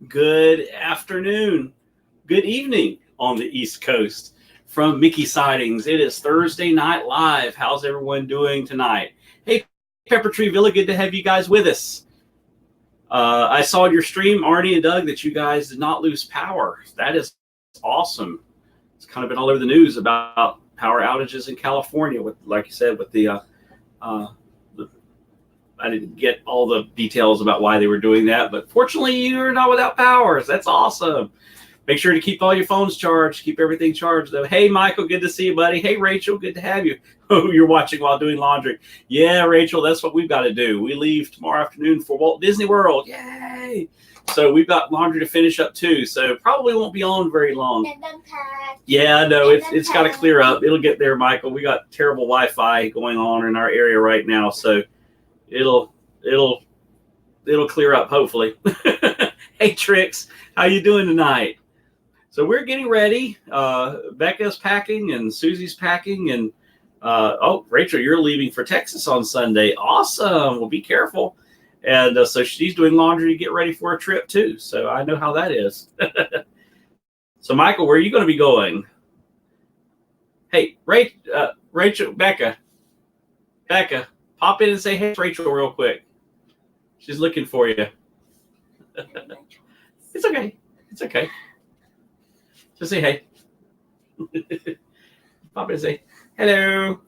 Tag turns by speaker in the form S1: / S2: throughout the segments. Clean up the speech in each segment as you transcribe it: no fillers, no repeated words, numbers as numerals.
S1: Good afternoon, good evening on the East Coast from Mickey Sightings. It is Thursday Night Live. How's everyone doing tonight? Hey, Pepper Tree Villa, good to have you guys with us. I saw in your stream, Arnie and Doug, that you guys did not lose power. That is awesome. It's kind of been all over the news about power outages in California, with, like you said, with the I didn't get all the details about why they were doing that, but fortunately, you're not without power. So that's awesome. Make sure to keep all your phones charged. Keep everything charged, though. Hey, Michael, good to see you, buddy. Hey, Rachel, good to have you. Oh, you're watching while doing laundry. Yeah, Rachel, that's what we've got to do. We leave tomorrow afternoon for Walt Disney World. Yay! So we've got laundry to finish up, too. So probably won't be on very long. Yeah, I know. It's got to clear up. It'll get there, Michael. We got terrible Wi-Fi going on in our area right now, so it'll clear up, hopefully. Hey, Trix, how you doing tonight? So we're getting ready. Becca's packing and Susie's packing, and Rachel, you're leaving for Texas on Sunday. Awesome. Well, be careful. And so she's doing laundry to get ready for a trip too. So I know how that is. So Michael, where are you going to be going? Hey, Rachel, Becca, pop in and say hey, Rachel, real quick. She's looking for you. It's okay. It's okay. Just say hey. Pop in and say hello.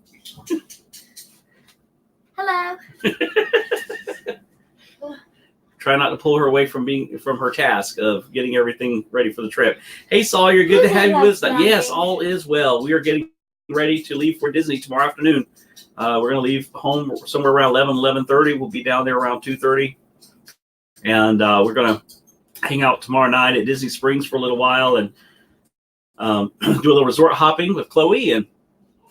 S2: Hello.
S1: Try not to pull her away from her task of getting everything ready for the trip. Hey, Sawyer, good to have you with us. Yes, all is well. We are getting ready to leave for Disney tomorrow afternoon. We're going to leave home somewhere around 11:30. We'll be down there around 2:30. And we're going to hang out tomorrow night at Disney Springs for a little while and do a little resort hopping with Chloe. And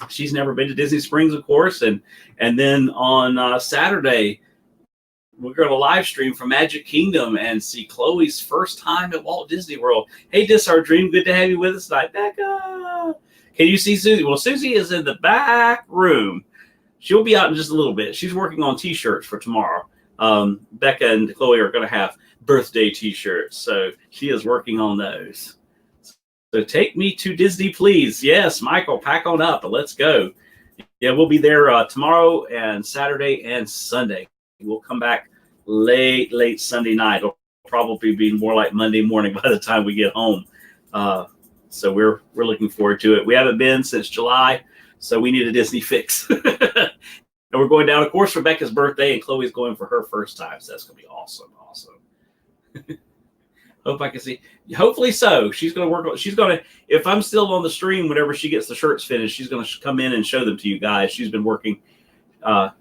S1: she's never been to Disney Springs, of course. And then on Saturday, we're going to live stream from Magic Kingdom and see Chloe's first time at Walt Disney World. Hey, Dis Our Dream, good to have you with us tonight. Becca, can you see Susie? Well, Susie is in the back room. She'll be out in just a little bit. She's working on T-shirts for tomorrow. Becca and Chloe are going to have birthday T-shirts, so she is working on those. So take me to Disney, please. Yes, Michael, pack on up, but let's go. Yeah, we'll be there tomorrow and Saturday and Sunday. We'll come back late Sunday night. It'll probably be more like Monday morning by the time we get home. So we're looking forward to it. We haven't been since July, so we need a Disney fix. And we're going down, of course, for Becca's birthday, and Chloe's going for her first time. So that's going to be awesome. Hope I can see. Hopefully so. She's going to work on. She's going to. If I'm still on the stream, whenever she gets the shirts finished, she's going to come in and show them to you guys. She's been working.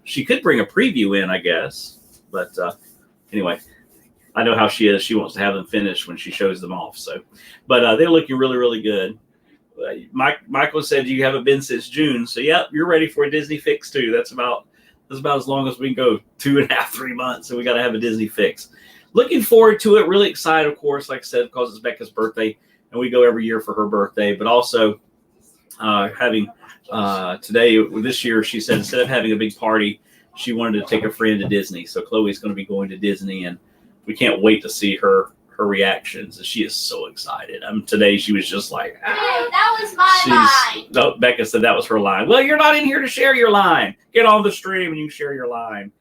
S1: She could bring a preview in, I guess. But anyway, I know how she is. She wants to have them finished when she shows them off. So, but they're looking really, really good. Michael said you haven't been since June. So, yeah, you're ready for a Disney fix, too. That's about as long as we can go, 2.5, 3 months. So we got to have a Disney fix. Looking forward to it. Really excited, of course, like I said, because it's Becca's birthday. And we go every year for her birthday. But also having today, this year, she said instead of having a big party, she wanted to take a friend to Disney. So Chloe's going to be going to Disney. And we can't wait to see her reactions. She is so excited. Today she was just like,
S2: Hey, that was my line.
S1: No, Becca said that was her line. Well, you're not in here to share your line. Get on the stream and you share your line.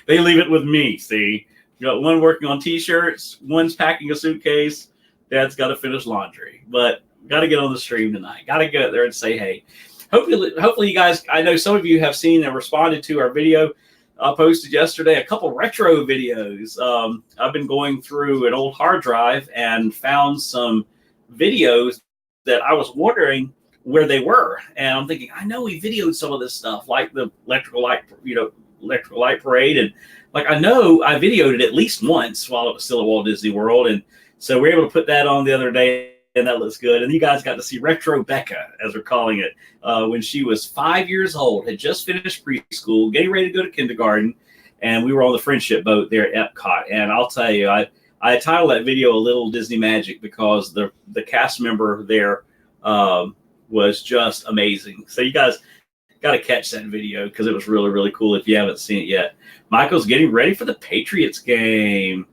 S1: They leave it with me, see? You got one working on T-shirts, one's packing a suitcase, Dad's got to finish laundry. But got to get on the stream tonight. Got to get there and say hey. Hopefully you guys, I know some of you have seen and responded to our video posted yesterday, a couple retro videos. I've been going through an old hard drive and found some videos that I was wondering where they were. And I'm thinking, I know we videoed some of this stuff, like the electrical light parade. And like, I know I videoed it at least once while it was still at Walt Disney World. And so we were able to put that on the other day. And that looks good. And you guys got to see Retro Becca, as we're calling it, when she was 5 years old, had just finished preschool, getting ready to go to kindergarten. And we were on the friendship boat there at Epcot. And I'll tell you, I titled that video A Little Disney Magic because the cast member there was just amazing. So you guys got to catch that video because it was really, really cool if you haven't seen it yet. Michael's getting ready for the Patriots game.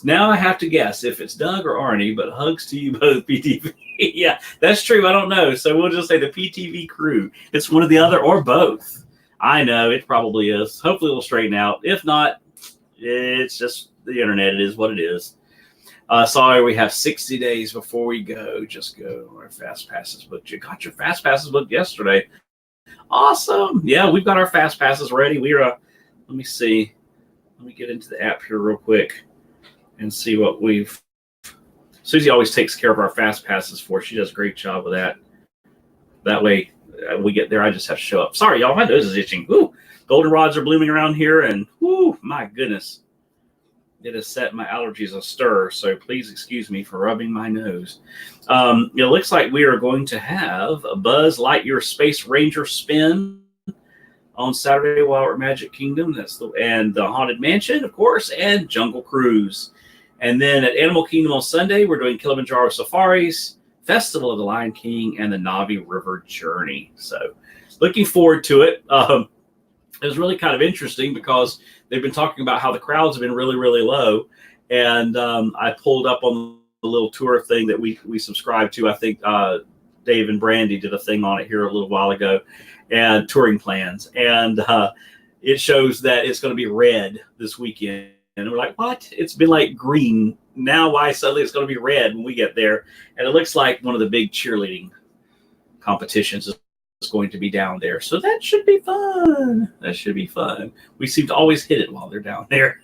S1: Now I have to guess if it's Doug or Arnie, but hugs to you both, PTV. Yeah, that's true. I don't know. So we'll just say the PTV crew. It's one or the other or both. I know it probably is. Hopefully it'll straighten out. If not, it's just the internet. It is what it is. Sorry, we have 60 days before we go. Just go. Our fast passes booked. You got your fast passes booked yesterday. Awesome. Yeah, we've got our fast passes ready. We're let me see. Let me get into the app here real quick and see what we've. Susie always takes care of our fast passes for us. She does a great job with that. That way we get there. I just have to show up. Sorry, y'all. My nose is itching. Woo. Goldenrods are blooming around here, and whoo, my goodness. It has set my allergies astir, so please excuse me for rubbing my nose. It looks like we are going to have a Buzz Lightyear Space Ranger spin on Saturday while we're at Magic Kingdom. And the Haunted Mansion, of course, and Jungle Cruise. And then at Animal Kingdom on Sunday, we're doing Kilimanjaro Safaris, Festival of the Lion King, and the Navi River Journey. So looking forward to it. It was really kind of interesting because they've been talking about how the crowds have been really, really low. And I pulled up on the little tour thing that we subscribed to. I think Dave and Brandy did a thing on it here a little while ago, and touring plans. And it shows that it's going to be red this weekend. And we're like, what? It's been like green. Now why suddenly it's going to be red when we get there? And it looks like one of the big cheerleading competitions is going to be down there. So that should be fun. That should be fun. We seem to always hit it while they're down there.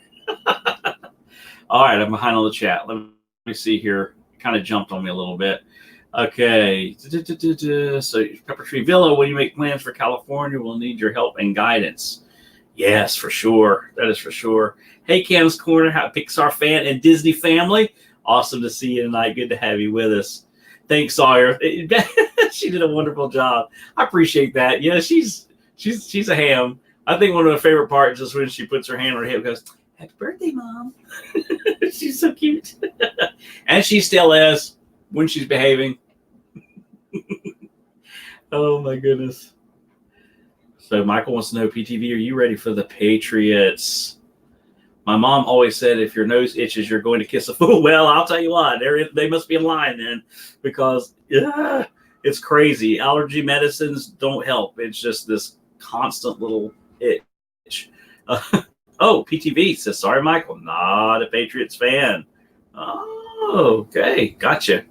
S1: All right, I'm behind on the chat. Let me see here. Kind of jumped on me a little bit. Okay. So Pepper Tree Villa, when you make plans for California, we'll need your help and guidance. Yes, for sure. That is for sure. Hey, Cam's Corner, Pixar fan and Disney family. Awesome to see you tonight. Good to have you with us. Thanks, Sawyer. She did a wonderful job. I appreciate that. Yeah, she's a ham. I think one of my favorite parts is when she puts her hand on her hip and goes, "Happy birthday, Mom." She's so cute. And she still is when she's behaving. Oh, my goodness. So Michael wants to know, PTV, are you ready for the Patriots? My mom always said, if your nose itches, you're going to kiss a fool. Well, I'll tell you what, they must be in line then, because it's crazy. Allergy medicines don't help. It's just this constant little itch. Oh, PTV says, sorry, Michael, not a Patriots fan. Oh, okay. Gotcha.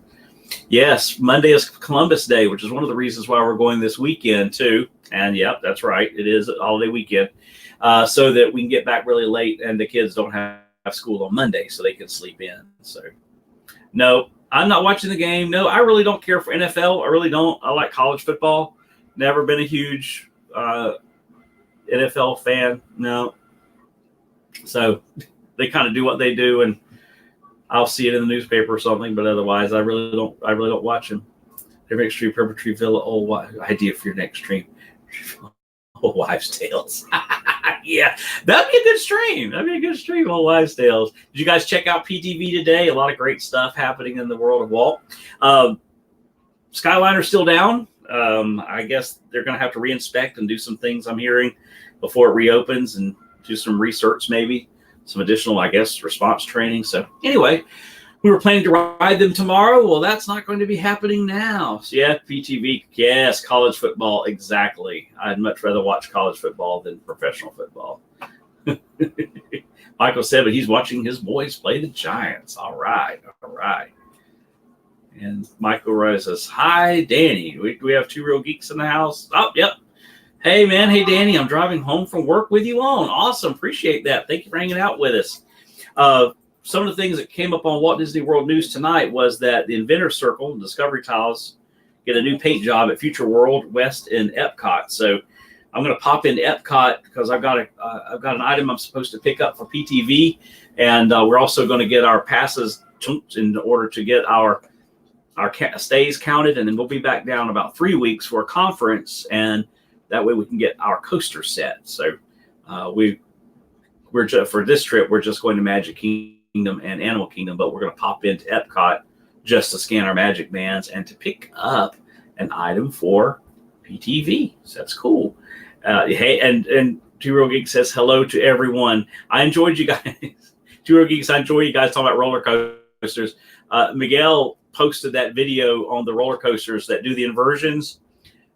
S1: Yes, Monday is Columbus Day, which is one of the reasons why we're going this weekend, too. And, yep, that's right. It is a holiday weekend. So that we can get back really late and the kids don't have school on Monday so they can sleep in. So, no, I'm not watching the game. No, I really don't care for NFL. I really don't. I like college football. Never been a huge NFL fan. No. So they kind of do what they do, and I'll see it in the newspaper or something. But otherwise, I really don't watch them. Their next stream, Purple Tree Villa. Oh, idea for your next stream. Oh, Wives' Tales. Yeah, that'd be a good stream. That'd be a good stream on Wives' Tales. Did you guys check out PTV today? A lot of great stuff happening in the world of Walt. Skyliner's still down. I guess they're going to have to reinspect and do some things, I'm hearing, before it reopens, and do some research, maybe some additional, I guess, response training. So anyway, we were planning to ride them tomorrow. Well, that's not going to be happening now. So yeah, PTV. Yes, college football. Exactly. I'd much rather watch college football than professional football. Michael said, but he's watching his boys play the Giants. All right. All right. And Michael Rose says, hi, Danny. We have two real geeks in the house. Oh, yep. Hey, man. Hey, Danny. I'm driving home from work with you on. Awesome. Appreciate that. Thank you for hanging out with us. Some of the things that came up on Walt Disney World News tonight was that the Inventor Circle and Discovery Tiles get a new paint job at Future World West in Epcot. So I'm going to pop into Epcot because I've got an item I'm supposed to pick up for PTV, and we're also going to get our passes in order to get our stays counted, and then we'll be back down about 3 weeks for a conference, and that way we can get our coaster set. So we're just, for this trip, we're just going to Magic Kingdom and Animal Kingdom, but we're going to pop into Epcot just to scan our Magic Bands and to pick up an item for PTV. So that's cool. Hey, and Two Real Geek says hello to everyone. I enjoyed you guys. Two Geeks, I enjoy you guys talking about roller coasters. Miguel posted that video on the roller coasters that do the inversions.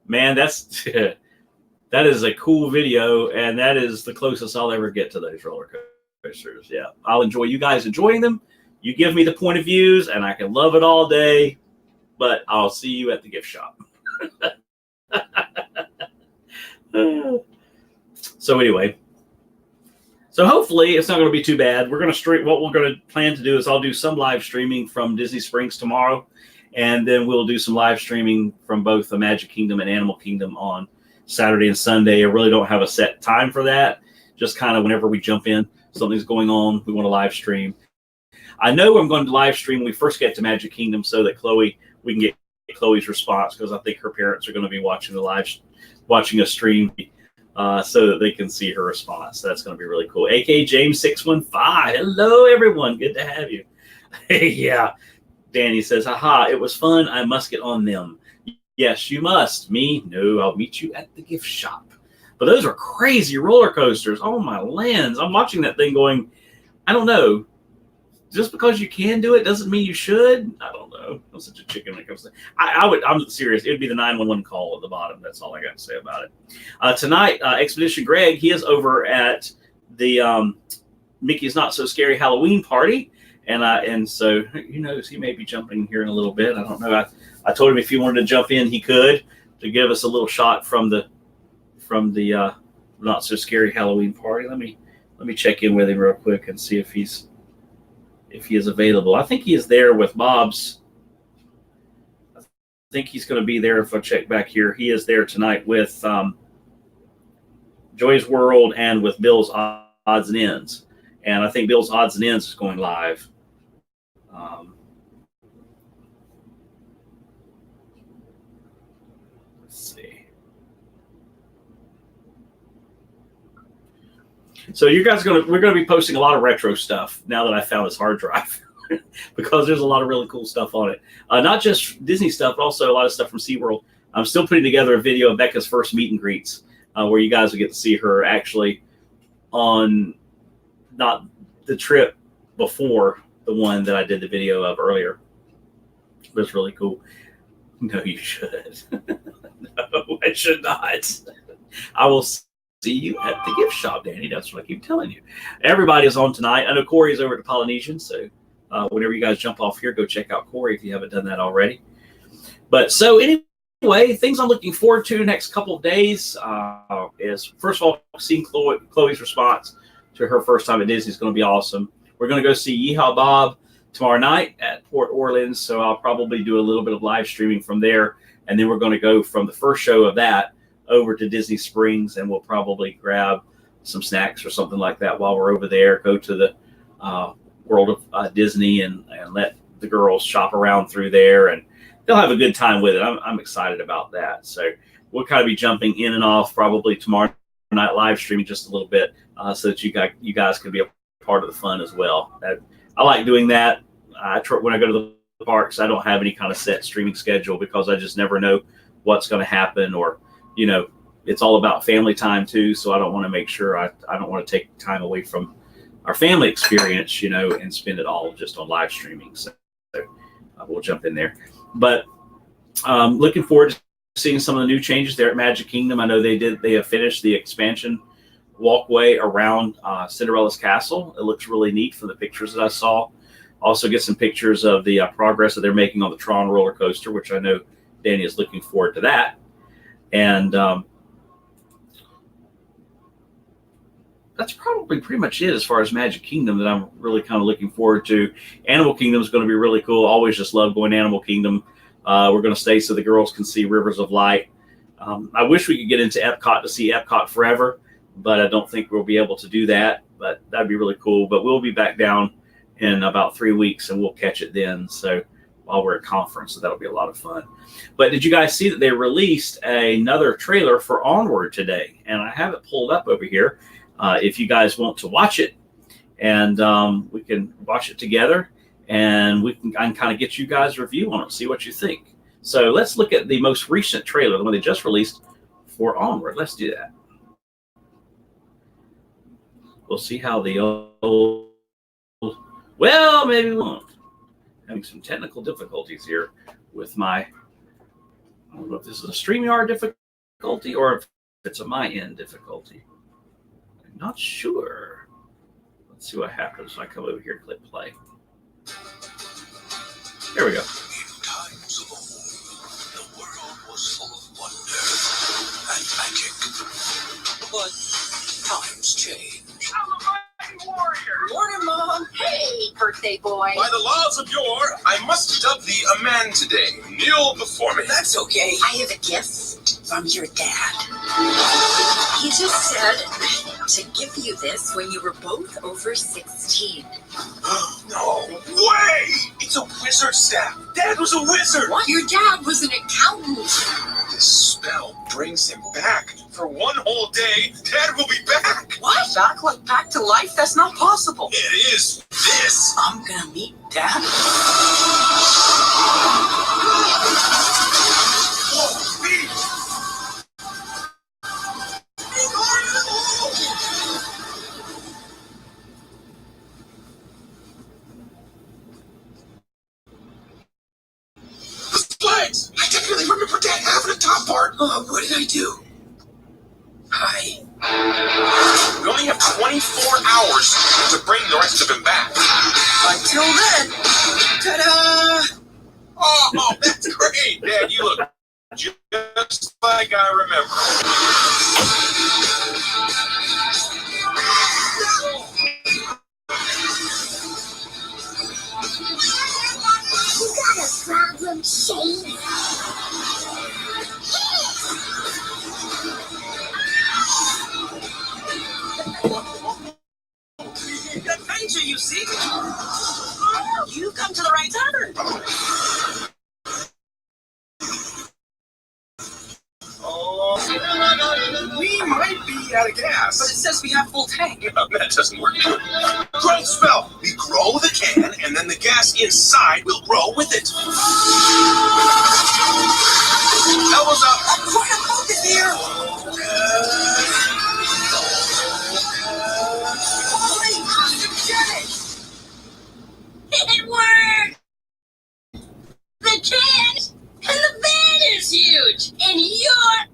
S1: Man, that's that is a cool video, and that is the closest I'll ever get to those roller coasters. Yeah, I'll enjoy you guys enjoying them. You give me the point of views, and I can love it all day, but I'll see you at the gift shop. So anyway, so hopefully it's not going to be too bad. We're going to stream. What we're going to plan to do is I'll do some live streaming from Disney Springs tomorrow, and then we'll do some live streaming from both the Magic Kingdom and Animal Kingdom on Saturday and Sunday. I really don't have a set time for that. Just kind of whenever we jump in, something's going on, we want to live stream. I know I'm going to live stream when we first get to Magic Kingdom so that we can get Chloe's response, because I think her parents are going to be watching a stream so that they can see her response. So that's going to be really cool. AK James 615. Hello, everyone. Good to have you. Yeah. Danny says, haha, it was fun. I must get on them. Yes, you must. Me? No, I'll meet you at the gift shop. But those are crazy roller coasters. Oh, my lands. I'm watching that thing going, I don't know. Just because you can do it doesn't mean you should. I don't know. I'm such a chicken when it comes to I'm serious. It would be the 911 call at the bottom. That's all I got to say about it. Tonight, Expedition Greg, he is over at the Mickey's Not So Scary Halloween party. And so, who knows, he may be jumping here in a little bit. I don't know. I told him if he wanted to jump in, he could, to give us a little shot from the Not So Scary Halloween party. Let me check in with him real quick and see if he is available. I think he is there with Bob's. I think he's going to be there. If I check back here, he is there tonight with Joy's World and with Bill's Odds and Ends. And I think Bill's Odds and Ends is going live. Let's see. So we're going to be posting a lot of retro stuff now that I found this hard drive because there's a lot of really cool stuff on it. Not just Disney stuff, but also a lot of stuff from SeaWorld. I'm still putting together a video of Becca's first meet and greets where you guys will get to see her actually on not the trip before the one that I did the video of earlier. It was really cool. No, you should. No, I should not. I will see you at the gift shop, Danny. That's what I keep telling you. Everybody is on tonight. I know Corey's over at the Polynesian, so whenever you guys jump off here, go check out Corey if you haven't done that already. But so anyway, things I'm looking forward to next couple of days is, first of all, seeing Chloe's response to her first time at Disney is going to be awesome. We're going to go see Yeehaw Bob tomorrow night at Port Orleans, so I'll probably do a little bit of live streaming from there, and then we're going to go from the first show of that over to Disney Springs, and we'll probably grab some snacks or something like that while we're over there, go to the World of Disney and let the girls shop around through there, and they'll have a good time with it. I'm excited about that. So we'll kind of be jumping in and off probably tomorrow night, live streaming just a little bit so that you guys can be a part of the fun as well. I like doing that. When I go to the parks, I don't have any kind of set streaming schedule because I just never know what's going to happen, or it's all about family time too. So I don't want to make sure I don't want to take time away from our family experience, and spend it all just on live streaming. So we'll jump in there. But looking forward to seeing some of the new changes there at Magic Kingdom. I know they have finished the expansion walkway around Cinderella's castle. It looks really neat from the pictures that I saw. Also get some pictures of the progress that they're making on the Tron roller coaster, which I know Danny is looking forward to that. And that's probably pretty much it as far as Magic Kingdom that I'm really kind of looking forward to. Animal Kingdom is going to be really cool. Always just love going to Animal Kingdom. We're going to stay so the girls can see Rivers of Light. I wish we could get into Epcot to see Epcot Forever, but I don't think we'll be able to do that. But that'd be really cool. But we'll be back down in about 3 weeks, and we'll catch it then. So while we're at conference, so that'll be a lot of fun. But did you guys see that they released another trailer for Onward today? And I have it pulled up over here. If you guys want to watch it, and we can watch it together, and I can kind of get you guys a review on it, see what you think. So let's look at the most recent trailer, the one they just released for Onward. Let's do that. We'll see how the old Well, maybe we won't. Having some technical difficulties here with my. I don't know if this is a StreamYard difficulty or if it's a my end difficulty. I'm not sure. Let's see what happens when I come over here and click play. There we go.
S3: In times of old, the world was full of wonder and magic. But times change.
S4: I'm a mighty warrior.
S5: Morning, Mom. Hey, birthday boy.
S3: By the laws of yore, I must dub thee a man today. Kneel before me.
S5: That's okay. I have a gift from your dad. He just said to give you this when you were both over 16.
S3: No way! It's a wizard staff. Dad was a wizard.
S5: What? Your dad was an accountant.
S3: This spell brings him back. For one whole day, Dad will be back.
S5: What? Back to life? That's not possible.
S3: It is this.
S5: I'm gonna meet Dad.
S3: Whoa, me. Legs! I definitely remember Dad having a top part.
S5: Oh, what did I do? Hi.
S3: We only have 24 hours to bring the rest of him back.
S5: Until then, ta-da!
S3: Oh, that's great. Dad, you look just like I remember.
S2: You got a problem, Shane?
S5: Adventure, you see? You've come to the right tavern.
S3: Oh, we might be out of gas.
S5: But it says we have full tank.
S3: No, that doesn't work. Growth spell. We grow the can, and then the gas inside will grow with it. Elbows up.
S5: Quite a focus here.
S2: It worked! The can and the van is huge! And you're...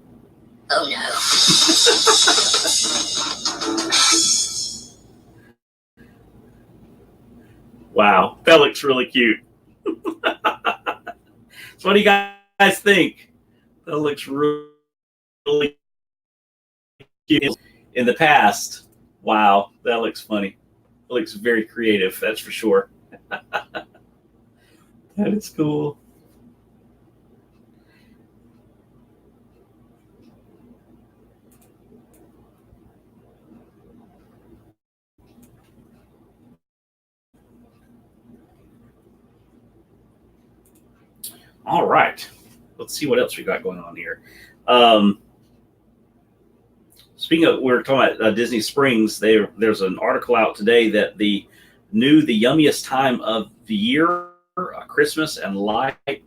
S2: Oh no.
S1: Wow, that looks really cute. So what do you guys think? That looks really cute. In the past, wow, that looks funny. It looks very creative, that's for sure. That is cool. All right, let's see what else we got going on here. Speaking of, we're talking about Disney Springs. There's an article out today that the yummiest time of the year, Christmas and light,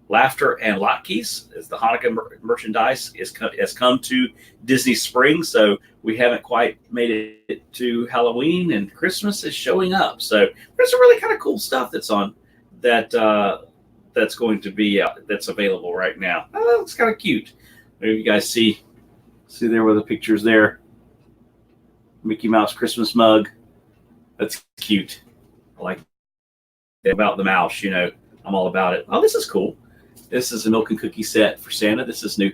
S1: laughter and latkes, as the Hanukkah merchandise has come to Disney Springs. So we haven't quite made it to Halloween, and Christmas is showing up. So there's some really kind of cool stuff that's on that. That's going to be that's available right now. Oh, it's kind of cute. Maybe you guys see there where the pictures there. Mickey Mouse Christmas mug. That's cute. I like that about the mouse. You know, I'm all about it. Oh, this is cool. This is a milk and cookie set for Santa. This is new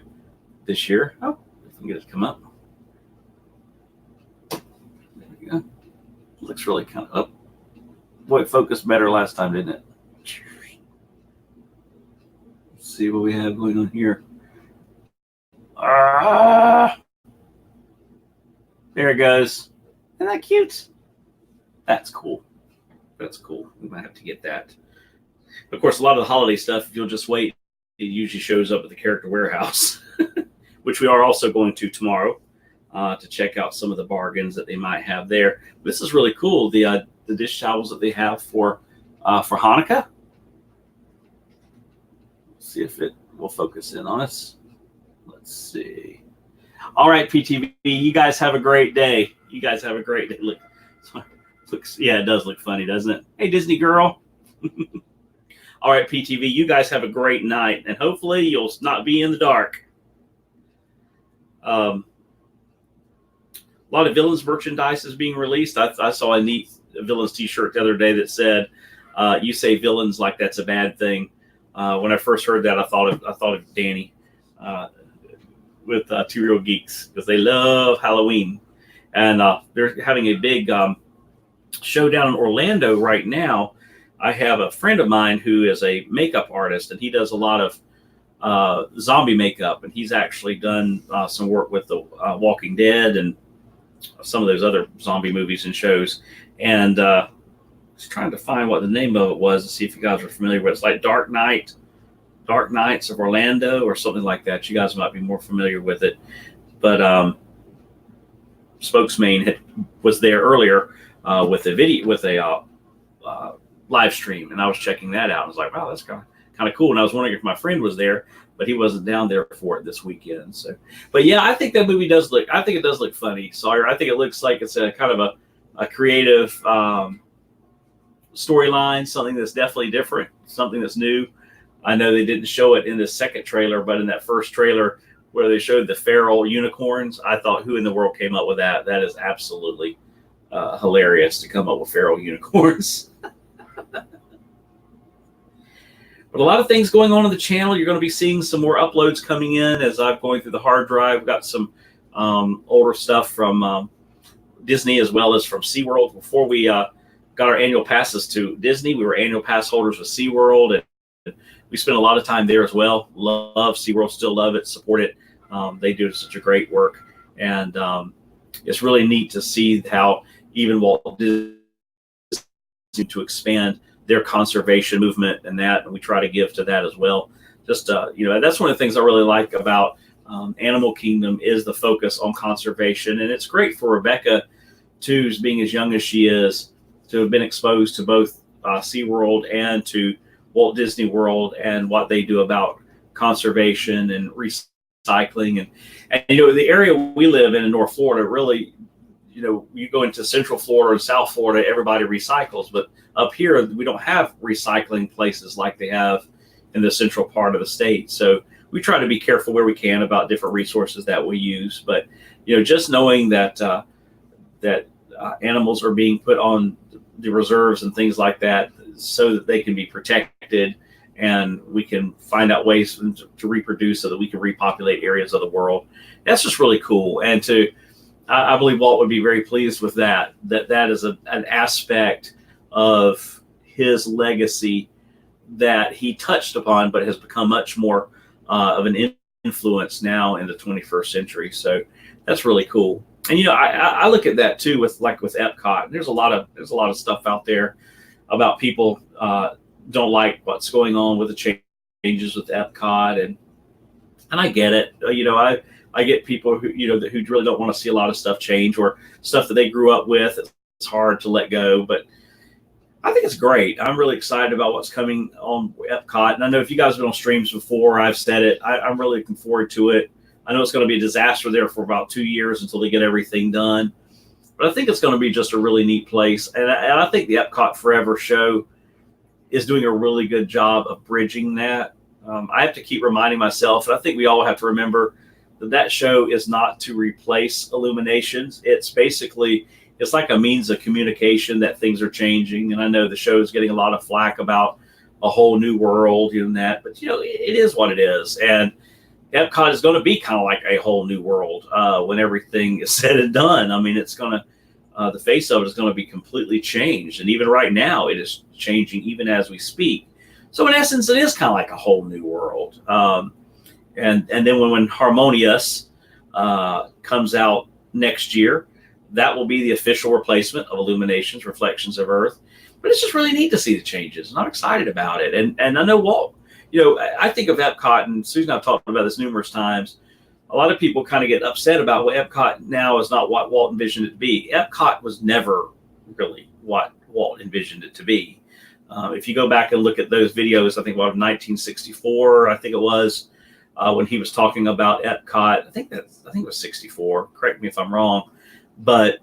S1: this year. Oh, if I can get it to come up. There we go. Looks really kind of up. Boy, it focused better last time, didn't it? See what we have going on here. There it goes. Isn't that cute? That's cool. That's cool. We might have to get that. Of course, a lot of the holiday stuff, if you'll just wait, it usually shows up at the Character Warehouse, which we are also going to tomorrow to check out some of the bargains that they might have there. This is really cool. The dish towels that they have for Hanukkah. See if it will focus in on us. Let's see. All right, PTV, you guys have a great day. Look, it's Yeah, it does look funny, doesn't it? Hey, Disney girl. All right, PTV, you guys have a great night, and hopefully you'll not be in the dark. A lot of Villains merchandise is being released. I saw a neat Villains T-shirt the other day that said, "You say villains like that's a bad thing." When I first heard that, I thought of Danny with Two Real Geeks, because they love Halloween, and they're having a big show down in Orlando right now. I have a friend of mine who is a makeup artist, and he does a lot of zombie makeup, and he's actually done some work with the Walking Dead and some of those other zombie movies and shows. And I was trying to find what the name of it was to see if you guys are familiar with it. It's like Dark Knights of Orlando or something like that. You guys might be more familiar with it. But Spokesman was there earlier with a video, with a live stream, and I was checking that out. I was like, wow, that's kind of cool. And I was wondering if my friend was there, but he wasn't down there for it this weekend. So, but yeah, I think that movie does look. I think it does look funny, Sawyer. I think it looks like it's a kind of a creative storyline, something that's definitely different, something that's new. I know they didn't show it in the second trailer, but in that first trailer where they showed the feral unicorns, I thought, who in the world came up with that? That is absolutely hilarious to come up with feral unicorns. But a lot of things going on the channel. You're going to be seeing some more uploads coming in as I'm going through the hard drive. We've got some older stuff from Disney as well as from SeaWorld. Before we got our annual passes to Disney, we were annual pass holders with SeaWorld, and we spent a lot of time there as well. Love SeaWorld, still love it, support it. They do such a great work. And it's really neat to see how even Walt Disney to expand their conservation movement, and we try to give to that as well. Just that's one of the things I really like about Animal Kingdom is the focus on conservation, and it's great for Rebecca too, being as young as she is, to have been exposed to both SeaWorld and to Walt Disney World and what they do about conservation and recycling, and the area we live in North Florida really. You go into Central Florida and South Florida, everybody recycles. But up here, we don't have recycling places like they have in the central part of the state. So we try to be careful where we can about different resources that we use. But, just knowing that animals are being put on the reserves and things like that so that they can be protected and we can find out ways to reproduce so that we can repopulate areas of the world. That's just really cool. And I believe Walt would be very pleased with that. That is an aspect of his legacy that he touched upon, but has become much more of an influence now in the 21st century. So that's really cool. And I look at that too with Epcot. There's a lot of stuff out there about people don't like what's going on with the changes with Epcot, and I get it. I get people who really don't want to see a lot of stuff change, or stuff that they grew up with. It's hard to let go, but I think it's great. I'm really excited about what's coming on Epcot. And I know if you guys have been on streams before, I've said it. I'm really looking forward to it. I know it's going to be a disaster there for about 2 years until they get everything done. But I think it's going to be just a really neat place. And I think the Epcot Forever show is doing a really good job of bridging that. I have to keep reminding myself, and I think we all have to remember, that show is not to replace Illuminations. It's like a means of communication that things are changing. And I know the show is getting a lot of flack about a whole new world and that, but it is what it is. And Epcot is going to be kind of like a whole new world when everything is said and done. I mean, it's going to, the face of it is going to be completely changed. And even right now, it is changing even as we speak. So in essence, it is kind of like a whole new world. And then when Harmonious comes out next year, that will be the official replacement of Illuminations, Reflections of Earth. But it's just really neat to see the changes, and I'm excited about it. And I know Walt, I think of Epcot, and Susan and I've talked about this numerous times. A lot of people kind of get upset about what Epcot now is not what Walt envisioned it to be. Epcot was never really what Walt envisioned it to be. If you go back and look at those videos, I think 1964, I think it was, when he was talking about Epcot. I think it was 64. Correct me if I'm wrong, but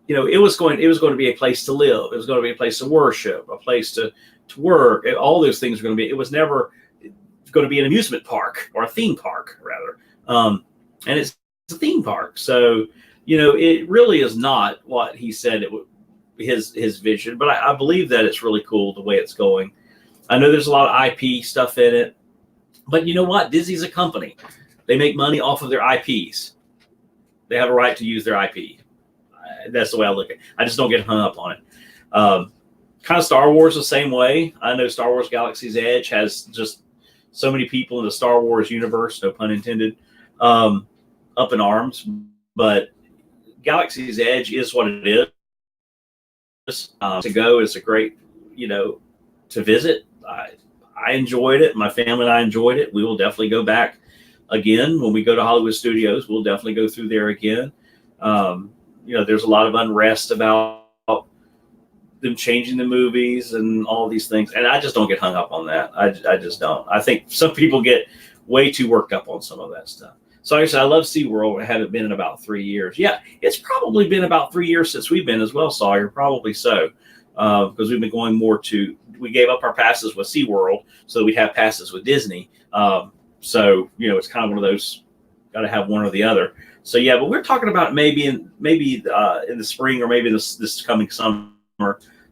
S1: it was going to be a place to live. It was going to be a place to worship, a place to work. All those things were going to be. It was never going to be an amusement park or a theme park, rather. And it's a theme park. So, it really is not what he said it would, his vision. But I believe that it's really cool the way it's going. I know there's a lot of IP stuff in it. But you know what? Disney's a company. They make money off of their IPs. They have a right to use their IP. That's the way I look at it. I just don't get hung up on it. Kind of Star Wars the same way. I know Star Wars Galaxy's Edge has just so many people in the Star Wars universe, no pun intended, up in arms. But Galaxy's Edge is what it is. To go is a great, to visit. I enjoyed it. My family and I enjoyed it. We will definitely go back again when we go to Hollywood Studios. We'll definitely go through there again. There's a lot of unrest about them changing the movies and all these things, and I just don't get hung up on that. I just don't. I think some people get way too worked up on some of that stuff. So like I said, I love SeaWorld. I haven't been in about 3 years. Yeah, it's probably been about 3 years since we've been as well, Sawyer. Probably so, because we've been going more to. We gave up our passes with SeaWorld so that we'd have passes with Disney. So it's kind of one of those. Got to have one or the other. So yeah, but we're talking about maybe in the spring or maybe this coming summer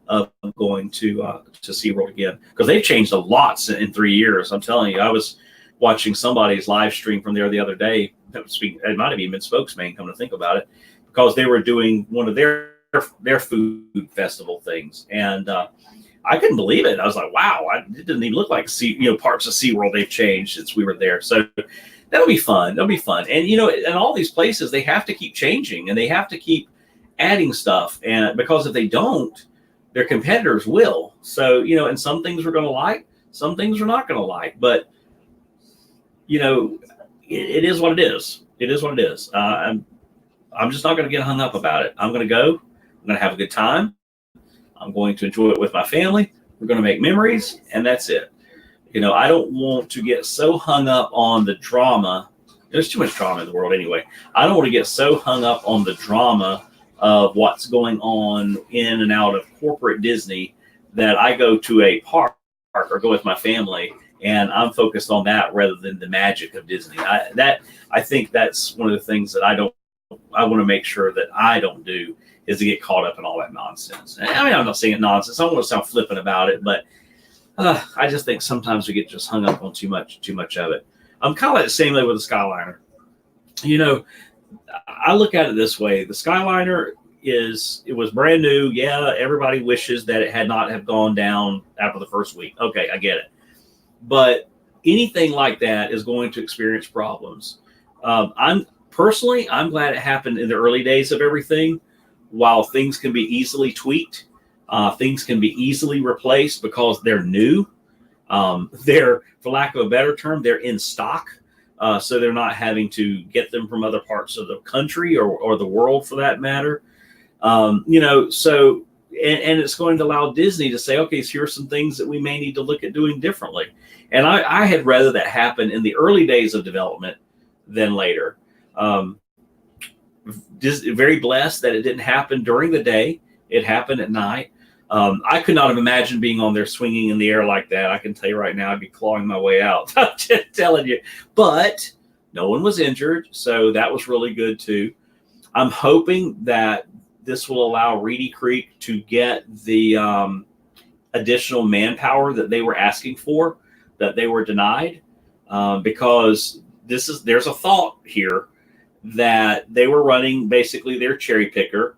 S1: of going to SeaWorld again, because they've changed a lot in 3 years. I'm telling you, I was watching somebody's live stream from there the other day. It might have even been Spokesman, come to think about it, because they were doing one of their food festival things, and I couldn't believe it. I was like, wow, it didn't even look like parts of SeaWorld they've changed since we were there. So that'll be fun. That'll be fun. And in all these places, they have to keep changing and they have to keep adding stuff. And because if they don't, their competitors will. So, and some things we're going to like, some things we're not going to like. But, it is what it is. It is what it is. I'm just not going to get hung up about it. I'm going to go. I'm going to have a good time. I'm going to enjoy it with my family. We're going to make memories, and that's it. I don't want to get so hung up on the drama. There's too much drama in the world anyway. I don't want to get so hung up on the drama of what's going on in and out of corporate Disney that I go to a park or go with my family and I'm focused on that rather than the magic of Disney. I think that's one of the things that I want to make sure that I don't do, is to get caught up in all that nonsense. I mean, I'm not saying it nonsense. I don't want to sound flippant about it, but I just think sometimes we get just hung up on too much of it. I'm kind of like the same way with the Skyliner. I look at it this way. The Skyliner it was brand new. Yeah, everybody wishes that it had not have gone down after the first week. Okay, I get it. But anything like that is going to experience problems. I'm glad it happened in the early days of everything, while things can be easily tweaked. Things can be easily replaced because they're new. They're, for lack of a better term, they're in stock. So they're not having to get them from other parts of the country or the world for that matter. So it's going to allow Disney to say, okay, so here's some things that we may need to look at doing differently. And I had rather that happen in the early days of development than later. Very blessed that it didn't happen during the day. It happened at night. I could not have imagined being on there swinging in the air like that. I can tell you right now, I'd be clawing my way out. I'm just telling you. But no one was injured, so that was really good too. I'm hoping that this will allow Reedy Creek to get the additional manpower that they were asking for, that they were denied, because there's a thought here that they were running basically their cherry picker.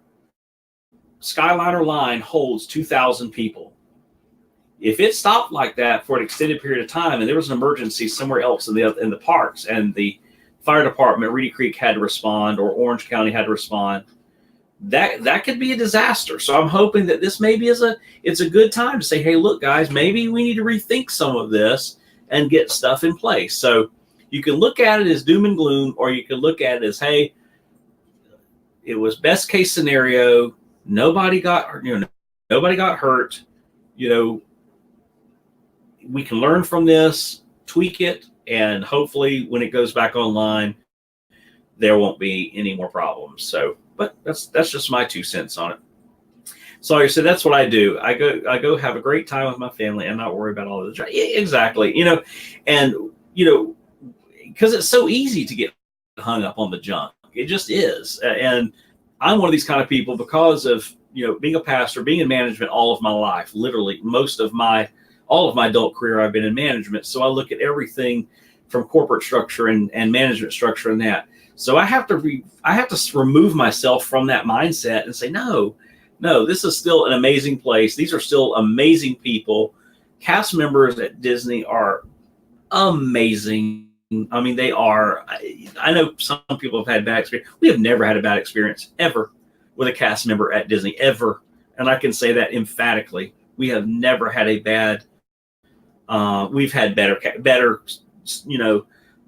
S1: Skyliner line holds 2,000 people. If it stopped like that for an extended period of time, and there was an emergency somewhere else in the parks, and the fire department, Reedy Creek, had to respond, or Orange County had to respond, that could be a disaster. So I'm hoping that this maybe it's a good time to say, hey, look, guys, maybe we need to rethink some of this and get stuff in place. So you can look at it as doom and gloom, or you can look at it as, hey, it was best case scenario. Nobody got hurt. We can learn from this, tweak it, and hopefully when it goes back online, there won't be any more problems. So But that's just my 2 cents on it. So that's what I do. I go have a great time with my family and not worry about all the exactly, and because it's so easy to get hung up on the junk. It just is. And I'm one of these kind of people because of, being a pastor, being in management all of my life, literally all of my adult career, I've been in management. So I look at everything from corporate structure and management structure and that. So I have to remove myself from that mindset and say, no, this is still an amazing place. These are still amazing people. Cast members at Disney are amazing. I mean, they are. I know some people have had bad experience. We have never had a bad experience ever with a cast member at Disney, ever. And I can say that emphatically. We have never had a bad. We've had better,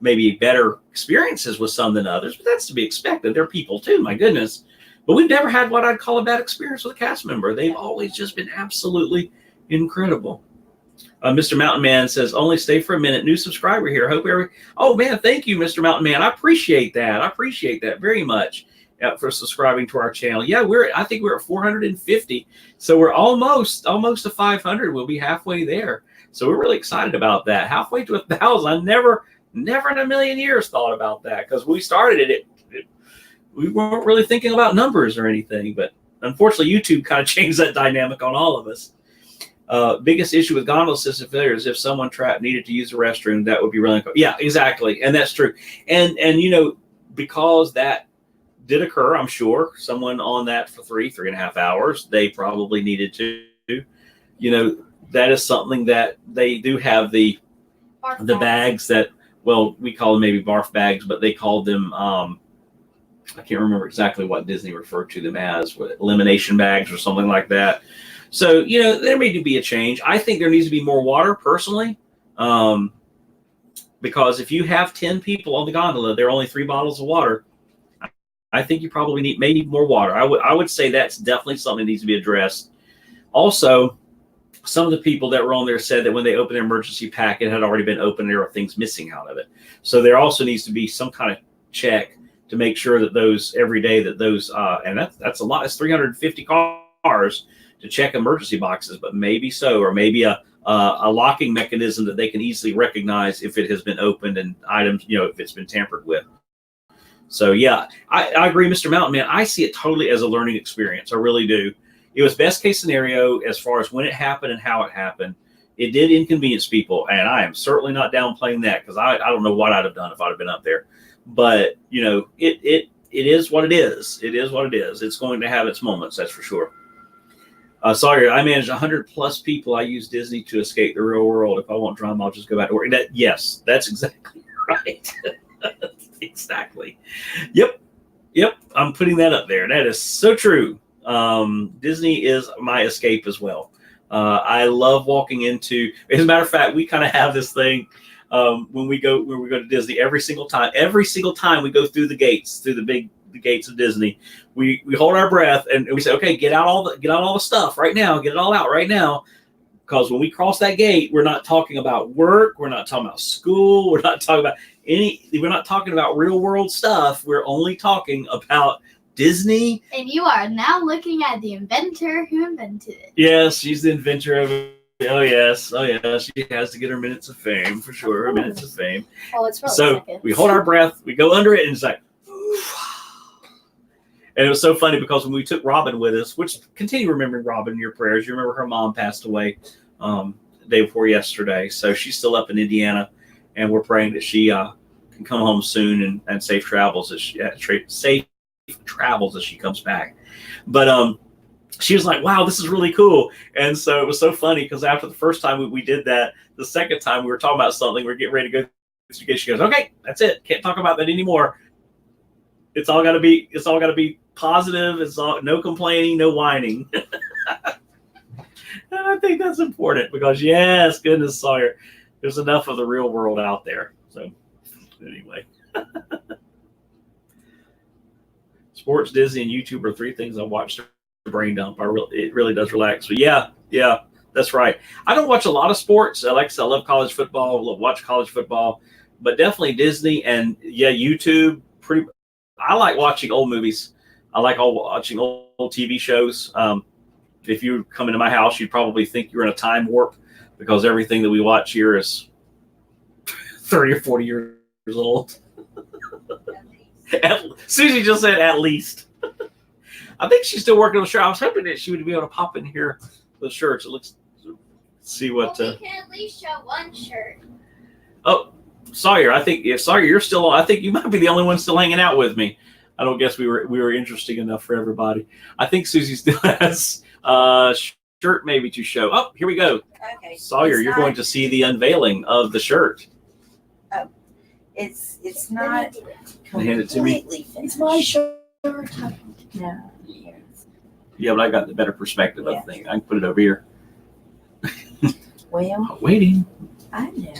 S1: maybe better experiences with some than others, but that's to be expected. They're people too, my goodness. But we've never had what I'd call a bad experience with a cast member. They've always just been absolutely incredible. Mr. Mountain Man says, only stay for a minute. New subscriber here. Oh, man, thank you, Mr. Mountain Man. I appreciate that. I appreciate that very much for subscribing to our channel. Yeah, I think we're at 450. So we're almost to 500. We'll be halfway there. So we're really excited about that. Halfway to 1,000. I never in a million years thought about that because we started it. We weren't really thinking about numbers or anything, but unfortunately, YouTube kind of changed that dynamic on all of us. Biggest issue with gondola system failure is if someone trapped needed to use the restroom, that would be really cool. Yeah, exactly, and that's true. And because that did occur, I'm sure someone on that for 3.5 hours, they probably needed to. That is something that they do have the bags that, well, we call them maybe barf bags, but they called them. I can't remember exactly what Disney referred to them as, elimination bags or something like that. So, there may be a change. I think there needs to be more water personally, because if you have 10 people on the gondola, there are only 3 bottles of water. I think you probably may need more water. I would say that's definitely something that needs to be addressed. Also, some of the people that were on there said that when they opened their emergency pack, it had already been opened. There are things missing out of it. So there also needs to be some kind of check to make sure that those every day that those and that's a lot. It's 350 cars to check emergency boxes, but maybe a locking mechanism that they can easily recognize if it has been opened and items, if it's been tampered with. So yeah, I agree, Mr. Mountain Man. I see it totally as a learning experience. I really do. It was best case scenario as far as when it happened and how it happened. It did inconvenience people, and I am certainly not downplaying that because I don't know what I'd have done if I'd have been up there. But it is what it is. It is what it is. It's going to have its moments, that's for sure. Sawyer, I manage 100+ people. I use Disney to escape the real world. If I want drama, I'll just go back to work. Yes, that's exactly right. Exactly. Yep. I'm putting that up there. That is so true. Disney is my escape as well. I love walking into. As a matter of fact, we kind of have this thing when we go to Disney every single time we go through the gates, through the gates of Disney, we hold our breath and we say, okay, get out all the stuff right now, get it all out right now, because when we cross that gate, we're not talking about work, we're not talking about school, we're not talking about real world stuff. We're only talking about Disney.
S6: And you are now looking at the inventor who invented it.
S1: Yes, she's the inventor of it. Oh yes, she has to get her minutes of fame for sure. Her minutes of fame.
S6: Oh, it's really
S1: so
S6: seconds.
S1: We hold our breath, we go under it, and it's like, and it was so funny because when we took Robin with us, which continue remembering Robin in your prayers. You remember her mom passed away the day before yesterday, so she's still up in Indiana, and we're praying that she can come home soon and safe travels as she comes back. But she was like, wow, this is really cool. And so it was so funny because after the first time we did that, the second time we were talking about something, we were getting ready to go. She goes, okay, that's it. Can't talk about that anymore. It's all got to be positive. It's all no complaining, no whining. And I think that's important because yes, goodness, Sawyer, there's enough of the real world out there. So anyway. Sports, Disney, and YouTube are 3 things I watch to brain dump. It really does relax. But yeah, that's right. I don't watch a lot of sports. Like I said, I love college football. Watch college football, but definitely Disney and YouTube. I like watching old movies. I like all watching old TV shows. If you come into my house, you'd probably think you're in a time warp because everything that we watch here is 30 or 40 years old. Susie just said at least. I think she's still working on the shirt. I was hoping that she would be able to pop in here with shirts. It looks. See what.
S6: Well, we can at least show one shirt.
S1: Oh, Sawyer. I think Sawyer, you're still on. I think you might be the only one still hanging out with me. I don't guess we were interesting enough for everybody. I think Susie still has shirt maybe to show. Oh, here we go.
S7: Okay.
S1: Sawyer, you're going to see the unveiling of the shirt.
S7: It's not
S1: Hand it to me.
S7: completely finished.
S6: It's my shirt.
S7: No. Here.
S1: Yeah, but I got the better perspective
S7: Yeah.
S1: of the thing. I can put it over here.
S7: Well,
S1: Oh, waiting.
S7: I know.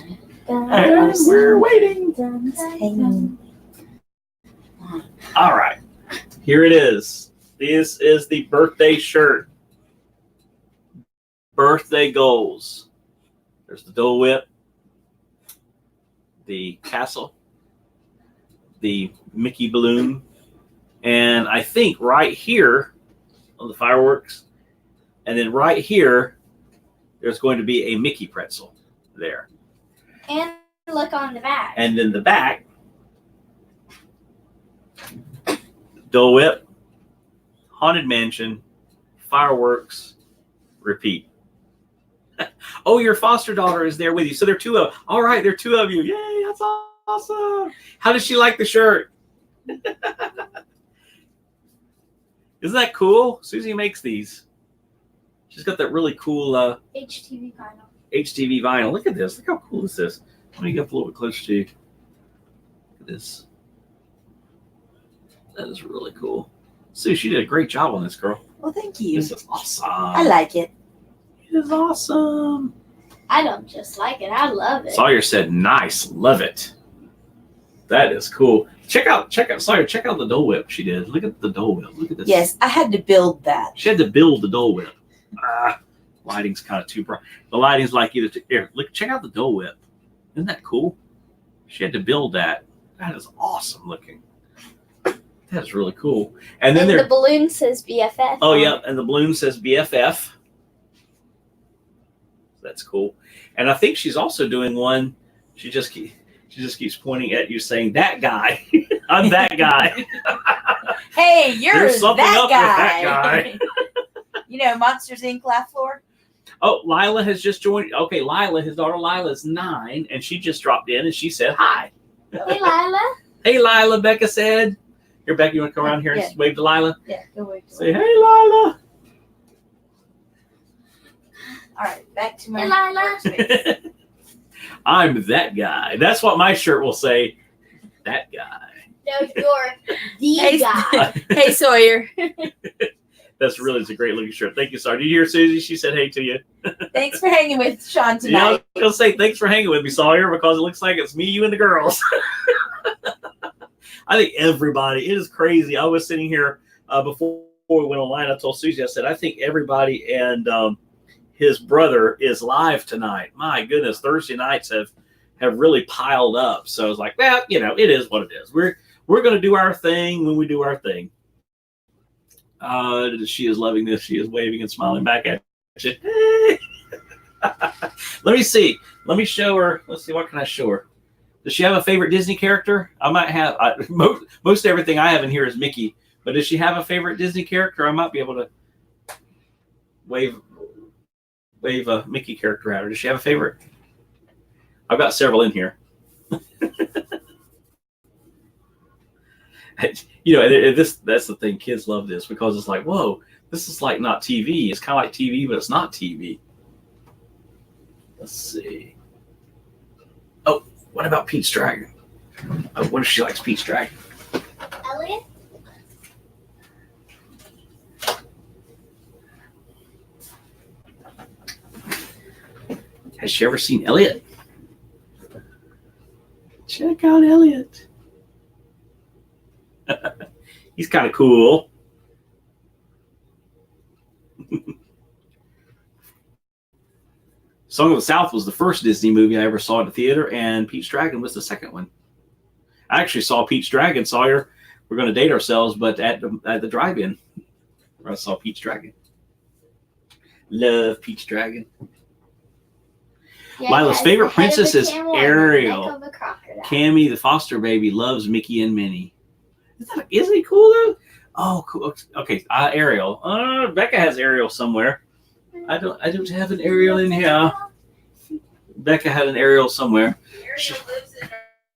S1: And we're waiting.
S7: It's hanging.
S1: All right. Here it is. This is the birthday shirt. Birthday goals. There's the Dole Whip, the castle, the Mickey balloon, and I think right here on the fireworks, and then right here, there's going to be a Mickey pretzel there.
S6: And look on the back.
S1: And then the back, Dole Whip, Haunted Mansion, fireworks, repeat. Oh, your foster daughter is there with you. So there are two of. All right, there are two of you. Yay, that's awesome. How does she like the shirt? Isn't that cool? Susie makes these. She's got that really cool
S6: HTV vinyl.
S1: HTV vinyl. Look at this. Look how cool this is. Let me get up a little bit closer to you. Look at this. That is really cool. Susie, you did a great job on this, girl.
S7: Well, thank you.
S1: This is awesome.
S7: I like it.
S1: It is awesome.
S6: I don't just like it. I love it.
S1: Sawyer said, "Nice, love it." That is cool. Check out, Sawyer. Check out the Dole Whip she did. Look at the Dole Whip. Look at this.
S7: Yes, I had to build that.
S1: She had to build the Dole Whip. Lighting's kind of too bright. The lighting's like either here. Look, check out the Dole Whip. Isn't that cool? She had to build that. That is awesome looking. That is really cool. And then
S6: the
S1: there.
S6: balloon says BFF.
S1: Oh yeah, and the balloon says BFF. That's cool. And I think she's also doing one. She just keeps pointing at you, saying, "That guy, I'm that guy."
S7: Hey, you're
S1: There's something
S7: that
S1: up
S7: guy.
S1: with that guy.
S7: You know, Monsters Inc. laugh floor.
S1: Oh, Lila has just joined. Okay, Lila, his daughter Lila is 9, and she just dropped in and she said hi.
S6: Hey, Lila.
S1: Hey, Lila, Becca said. Here, Becca, you want to come around here and wave to Lila?
S7: Yeah, go away.
S1: Say, hey, Lila.
S7: All right, back to my
S6: Hey, Lila.
S7: workspace.
S1: I'm that guy. That's what my shirt will say. That guy.
S6: No, you're the
S7: Hey,
S6: guy.
S7: Hey, Sawyer.
S1: It's a great looking shirt. Thank you, Sawyer. Did you hear Susie? She said hey to you.
S7: Thanks for hanging with Sean
S1: Yeah, I was
S7: tonight.
S1: going to say thanks for hanging with me, Sawyer, because it looks like it's me, you, and the girls. I think everybody, it is crazy. I was sitting here before we went online. I told Susie, I said, I think everybody and his brother is live tonight. My goodness, Thursday nights have really piled up. So I was like, well, it is what it is. We're going to do our thing when we do our thing. She is loving this. She is waving and smiling back at you. Hey. Let me see. Let me show her. Let's see. What can I show her? Does she have a favorite Disney character? I might have. Most everything I have in here is Mickey. But does she have a favorite Disney character? I might be able to wave a Mickey character at her. Does she have a favorite? I've got several in here. That's the thing. Kids love this because it's like, whoa, this is like not TV. It's kind of like TV, but it's not TV. Let's see. Oh, what about Pete's Dragon? What if she likes Pete's Dragon?
S6: Elliot?
S1: Has she ever seen Elliot? Check out Elliot. He's kind of cool. Song of the South was the first Disney movie I ever saw at the theater, and Pete's Dragon was the second one. I actually saw Pete's Dragon, Sawyer, we're going to date ourselves, but at the drive-in, where I saw Pete's Dragon. Love Pete's Dragon.
S6: Yeah,
S1: Lila's
S6: guys,
S1: favorite
S6: the head of
S1: princess
S6: a
S1: is
S6: camel and the
S1: Ariel.
S6: neck of a crocodile.
S1: Cammy, the foster baby, loves Mickey and Minnie. Isn't he cool though? Oh, cool. Okay, Ariel. Becca has Ariel somewhere. I don't have an Ariel in here. Becca had an Ariel somewhere.
S7: Ariel lives in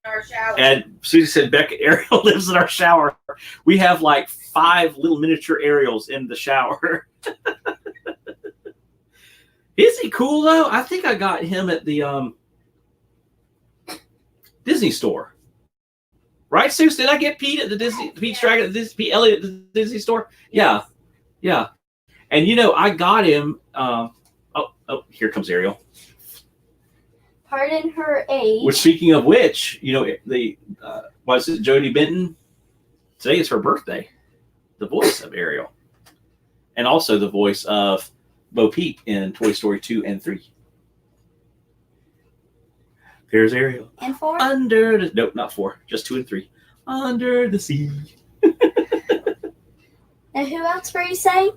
S7: our shower.
S1: And Susie said, Becca, Ariel lives in our shower. We have like 5 little miniature Ariels in the shower. Is he cool though? I think I got him at the Disney store. Right, Susie? Did I get Pete at the Pete's Dragon at Pete Elliott at the Disney store? Yeah. Yeah. And you know, I got him here comes Ariel.
S6: Pardon her age.
S1: Which, speaking of which, you know, was it Jodie Benton? Today is her birthday. The voice of Ariel. And also the voice of Bo Peep in Toy Story 2 and 3. There's Ariel.
S6: And 4?
S1: Nope, not 4. Just 2 and 3. Under the sea.
S6: And who else were you saying?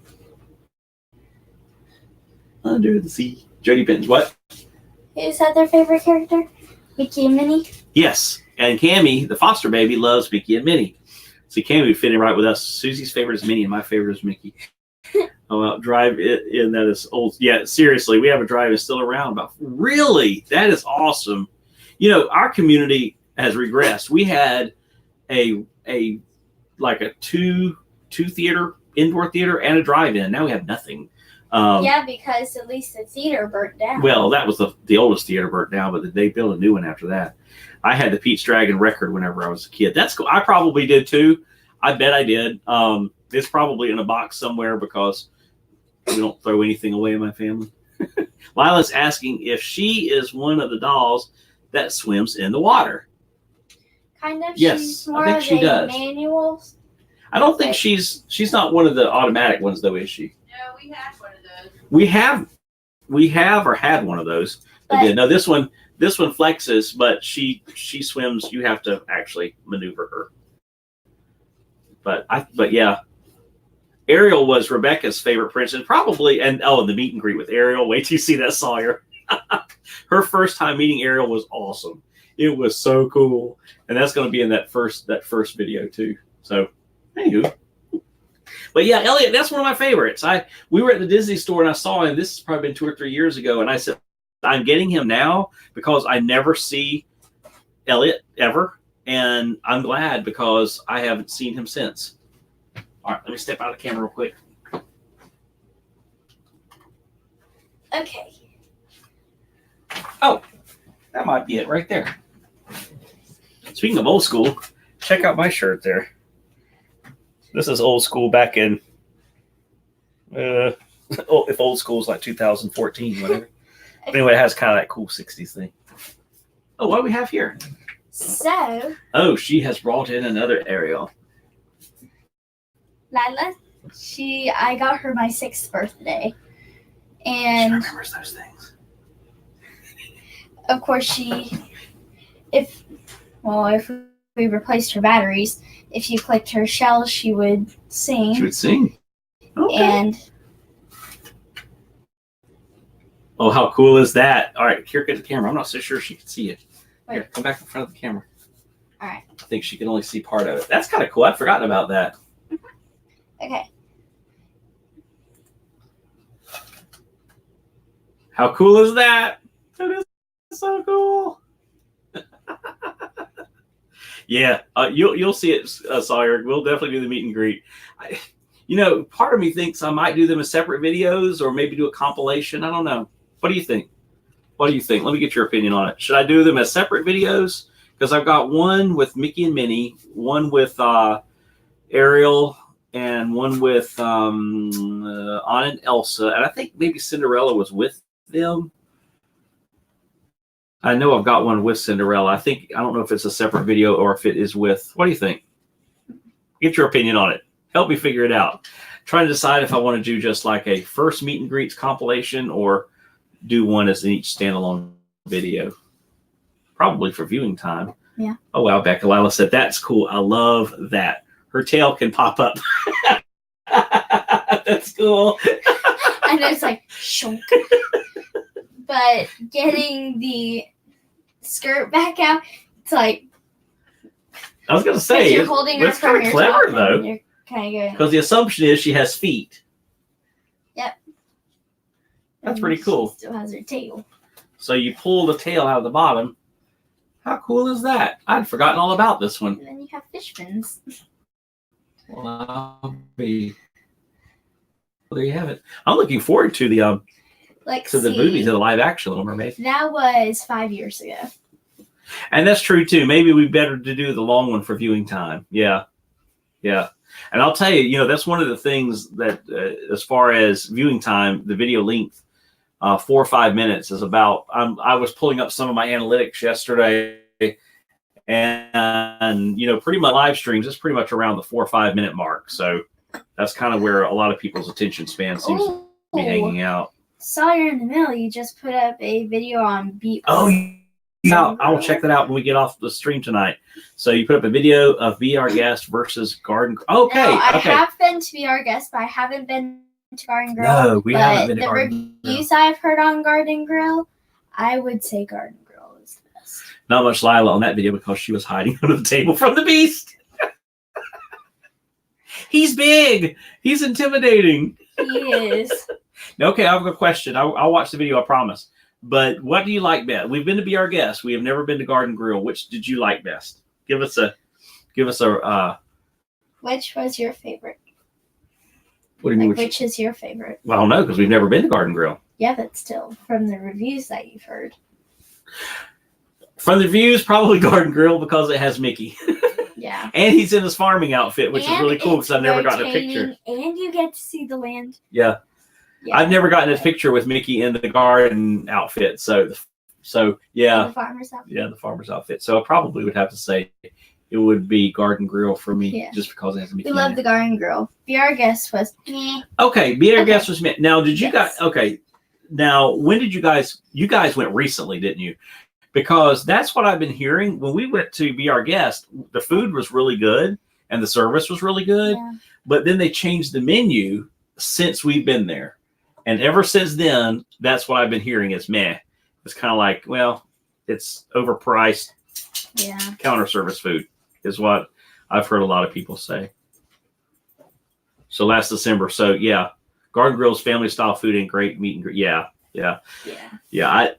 S1: Under the sea. Jodie Benton's what?
S6: Is that their favorite character? Mickey and Minnie?
S1: Yes. And Cammy, the foster baby, loves Mickey and Minnie. See, Cammy would fit in right with us. Susie's favorite is Minnie, and my favorite is Mickey. Oh, well, drive in that is old. Yeah, seriously, we have a drive that's still around. Really? That is awesome. You know, our community has regressed. We had a two theater, indoor theater, and a drive-in. Now we have nothing.
S6: Yeah, because at least the theater burnt down.
S1: Well, that was the oldest theater burnt down, but they built a new one after that. I had the Pete's Dragon record whenever I was a kid. That's cool. I probably did too. I bet I did. It's probably in a box somewhere because we don't throw anything away in my family. Lila's asking if she is one of the dolls that swims in the water.
S6: Kind of.
S1: Yes,
S6: She's
S1: I
S6: more
S1: think
S6: of
S1: she
S6: a
S1: does.
S6: manual.
S1: I don't think she's not one of the automatic ones though, is she?
S7: No, we had one of those.
S1: We have or had one of those. No, this one flexes, but she swims. You have to actually maneuver her. But yeah, Ariel was Rebecca's favorite princess, probably, and the meet and greet with Ariel. Wait till you see that Sawyer. Her first time meeting Ariel was awesome. It was so cool, and that's going to be in that first video too. So, anywho. But yeah, Elliot, that's one of my favorites. We were at the Disney store and I saw him. This has probably been 2 or 3 years ago, and I said, I'm getting him now because I never see Elliot ever, and I'm glad because I haven't seen him since. All right, let me step out of the camera real quick.
S6: Okay.
S1: Oh, that might be it right there. Speaking of old school, check out my shirt there. This is old school back in, if old school is like 2014, whatever. Anyway, it has kind of that cool 60s thing. Oh, what do we have here?
S6: So.
S1: Oh, she has brought in another Ariel.
S6: Lila, I got her my 6th birthday. And
S1: she remembers those things.
S6: Of course if we replaced her batteries, if you clicked her shell, she would sing.
S1: She would sing. Okay.
S6: And
S1: oh, how cool is that? All right, here, get the camera. I'm not so sure she can see it. Here, come back in front of the camera.
S6: All right.
S1: I think she can only see part of it. That's kind of cool. I'd forgotten about that.
S6: Okay.
S1: How cool is that? That is so cool. Yeah, you'll see it, Sawyer. We'll definitely do the meet and greet. Part of me thinks I might do them as separate videos or maybe do a compilation. I don't know. What do you think? Let me get your opinion on it. Should I do them as separate videos? Because I've got one with Mickey and Minnie, one with Ariel, and one with Anna and Elsa. And I think maybe Cinderella was with them. I know I've got one with Cinderella. I don't know if it's a separate video or if it is with. What do you think? Get your opinion on it. Help me figure it out. Trying to decide if I want to do just like a first meet and greets compilation or do one as each standalone video. Probably for viewing time.
S6: Yeah.
S1: Oh, wow. Becca Lila said, that's cool. I love that. her tail can pop up. That's cool.
S6: I know it's like shunk. But getting the skirt back out, it's like
S1: I was gonna say
S6: you're holding her
S1: it's
S6: from
S1: kind of
S6: your
S1: clever
S6: top
S1: though,
S6: and you're kind of going.
S1: because the assumption is she has feet.
S6: Yep.
S1: That's
S6: And
S1: pretty cool.
S6: She still has her tail.
S1: So you pull the tail out of the bottom. How cool is that? I'd forgotten all about this one.
S6: And then you have fish fins.
S1: Well, I'll be. Well, there you have it. I'm looking forward to the movie, to the live action Little Mermaid.
S6: That was 5 years ago.
S1: And that's true too. Maybe we better to do the long one for viewing time. Yeah. And I'll tell you, that's one of the things that, as far as viewing time, the video length, 4 or 5 minutes is about. I was pulling up some of my analytics yesterday, and pretty much live streams. It's pretty much around the 4 or 5 minute mark. So that's kind of where a lot of people's attention span seems to be hanging out.
S6: Saw you're in the middle. You just put up a video on beat.
S1: Oh, yeah. I will check that out when we get off the stream tonight. So you put up a video of Be Our Guest versus Garden. Okay.
S6: Now, I
S1: okay.
S6: have been to Be Our Guest, but I haven't been to Garden Grill.
S1: No, we haven't been to
S6: the
S1: Garden Grill.
S6: reviews I've heard on Garden Grill, I would say Garden Grill is the best.
S1: Not much Lila on that video because she was hiding under the table from the beast. He's big. He's intimidating.
S6: He is.
S1: Okay, I have a question. I'll watch the video, I promise. But what do you like best? We've been to Be Our Guest. We have never been to Garden Grill. Which did you like best? Give us a.
S6: Which was your favorite?
S1: What do you mean?
S6: Which is your favorite?
S1: Well, I don't know because we've never been to Garden Grill.
S6: Yeah, but still, from the reviews that you've heard.
S1: From the reviews, probably Garden Grill because it has Mickey.
S6: Yeah.
S1: And he's in his farming outfit, which is really cool because I've never gotten a picture.
S6: And you get to see the land.
S1: Yeah. I've never gotten a picture with Mickey in the garden outfit. So yeah.
S6: The farmer's outfit.
S1: Yeah, the farmer's outfit. So I probably would have to say it would be Garden Grill for me, just because it has Mickey.
S6: We love the Garden Grill. Be Our Guest was meh.
S1: Okay, Be Our Guest was meh. Now, did you guys?
S6: Yes.
S1: Okay, now when did you guys? You guys went recently, didn't you? Because that's what I've been hearing. When we went to Be Our Guest, the food was really good and the service was really good.
S6: Yeah.
S1: But then they changed the menu since we've been there. And ever since then, that's what I've been hearing is meh. It's kind of like, well, it's overpriced counter service food is what I've heard a lot of people say. So last December. So yeah, Garden Grill's family style food and great meat and great. Yeah.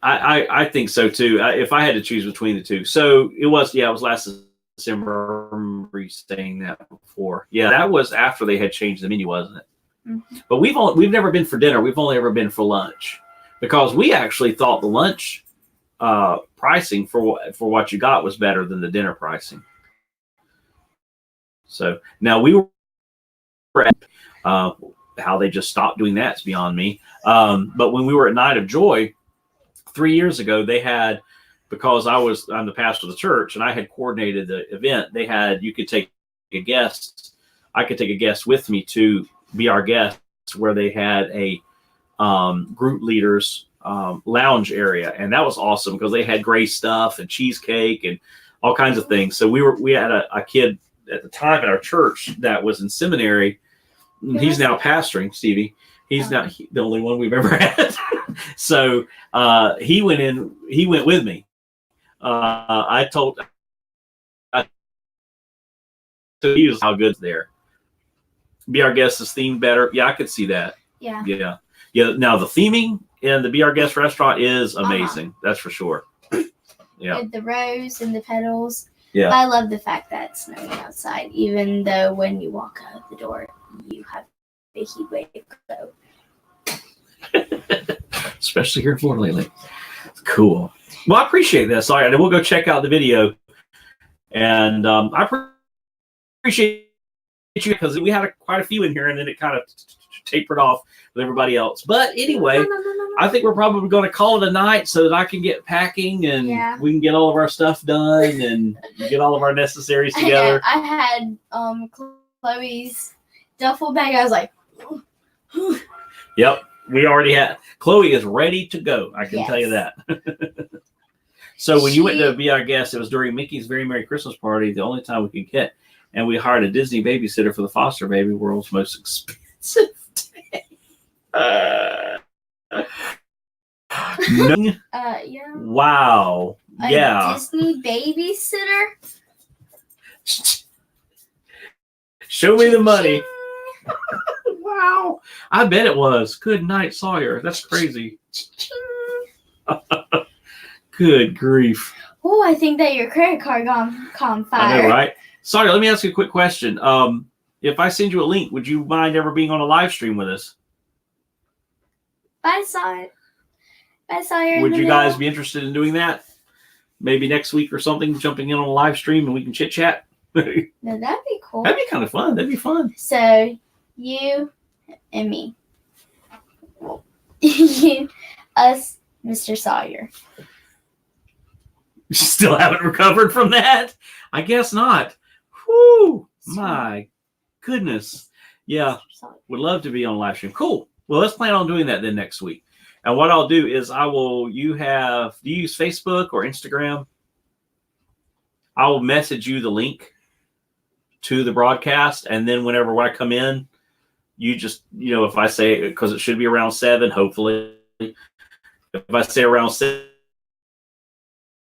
S1: I think so too. If I had to choose between the two. So it was last December. I remember saying that before. Yeah, that was after they had changed the menu, wasn't it?
S6: Mm-hmm.
S1: But we've never been for dinner. We've only ever been for lunch because we actually thought the lunch pricing for what you got was better than the dinner pricing. So now we were at, how they just stopped doing that is beyond me. But when we were at Night of Joy 3 years ago, they had, because I'm the pastor of the church and I had coordinated the event, they had, you could take a guest. I could take a guest with me to Be Our Guest, where they had a group leaders lounge area. And that was awesome because they had great stuff and cheesecake and all kinds of things. So we had a kid at the time at our church that was in seminary. He's now pastoring, Stevie. He's not the only one we've ever had. So he went with me. I told he was how good's there. Be Our Guest is themed better. Yeah, I could see that.
S6: Yeah.
S1: Now the theming in the Be Our Guest restaurant is amazing. That's for sure. Yeah.
S6: With the rose and the petals.
S1: Yeah.
S6: I love the fact that it's snowing outside, even though when you walk out the door, you have a heat wave. So.
S1: Especially here in Florida lately. Cool. Well, I appreciate this. All right, and we'll go check out the video. And I appreciate you because we had quite a few in here, and then it kind of tapered off with everybody else. But anyway, I think we're probably going to call it a night so that I can get packing and we can get all of our stuff done and get all of our necessaries together.
S6: I had Chloe's duffel bag. I was like,
S1: Yep. We already had. Chloe is ready to go. I can tell you that. So when you went to Be Our Guest, it was during Mickey's Very Merry Christmas Party, the only time we could get. and we hired a Disney babysitter for the foster baby, world's most expensive day. No.
S6: Yeah.
S1: Wow.
S6: A
S1: Yeah.
S6: Disney babysitter.
S1: Show me the money.
S6: Ching.
S1: Wow. I bet it was. Good night, Sawyer. That's crazy.
S6: Ching.
S1: Good grief.
S6: Oh, I think that your credit card caught fire.
S1: I know, right? Sawyer, let me ask you a quick question. If I send you a link, would you mind ever being on a live stream with us?
S6: Bye, Sawyer. Bye, Sawyer.
S1: Would you guys be interested in doing that? Maybe next week or something, jumping in on a live stream and we can chit chat. That'd
S6: No, that'd be cool.
S1: be kind of fun. That'd be fun.
S6: So, you and me. You, us, Mr. Sawyer.
S1: You still haven't recovered from that? I guess not. Whew. My goodness. Yeah.
S6: Mr. Sawyer.
S1: Would love to be on live stream. Cool. Well, let's plan on doing that then next week. And what I'll do is do you use Facebook or Instagram? I will message you the link to the broadcast. And then whenever I come in, you just, if I say, because it should be around 7, hopefully. If I say around 7,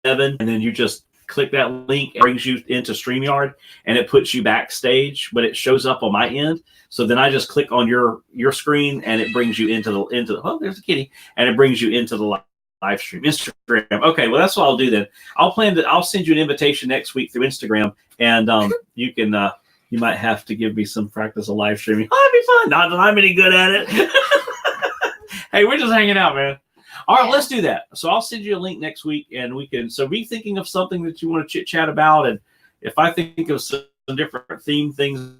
S1: and then you just click that link, it brings you into StreamYard and it puts you backstage, but it shows up on my end. So then I just click on your screen and it brings you into the oh, there's a kitty, and it brings you into the live stream. Instagram. Okay, well that's what I'll do then. I'll send you an invitation next week through Instagram, and you can you might have to give me some practice of live streaming. Oh, that'd be fun. Not that I'm any good at it. Hey, we're just hanging out, man. All right, let's do that. So I'll send you a link next week, and we can. So be thinking of something that you want to chit chat about, and if I think of some different theme things,